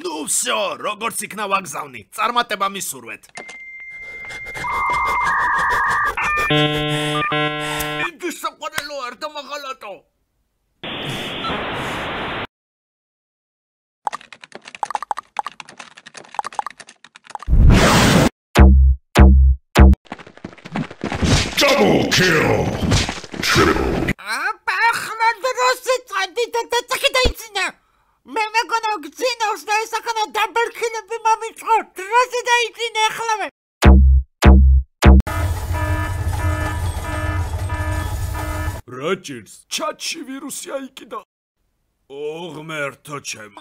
ნუ всё, როგორც იქნა ვაგზავნი, წარმატება მისურვეთ. იგი საყვარელო არ დამაღალატო. Double kill! Triple! ახლა დროსი წადი და დაწაკიდაიცინა. მე მეგონა გძინავს და ეს ახლა double kill-ები მომიწყო. დროსი დაიცინა ახლავე. რაჭირს ჩატში ვირუსი აიკიდა. ოღმერთო ჩემ.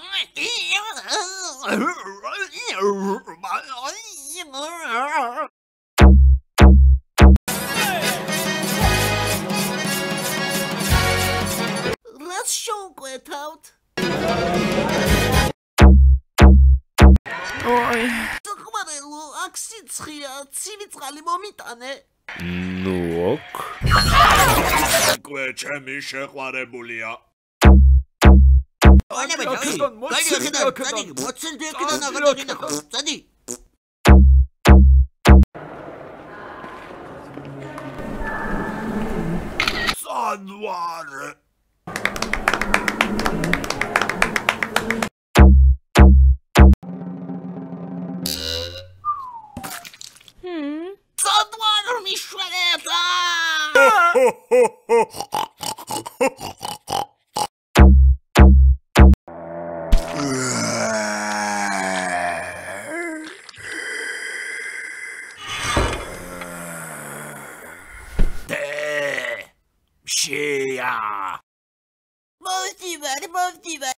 Let's show it out. Ой. Საყვარელო, აქ სიცხეა, ცივი წყალი მომიტანე. ნუ ოკ. კვე ჩემი შეყვარებულია. Sanware.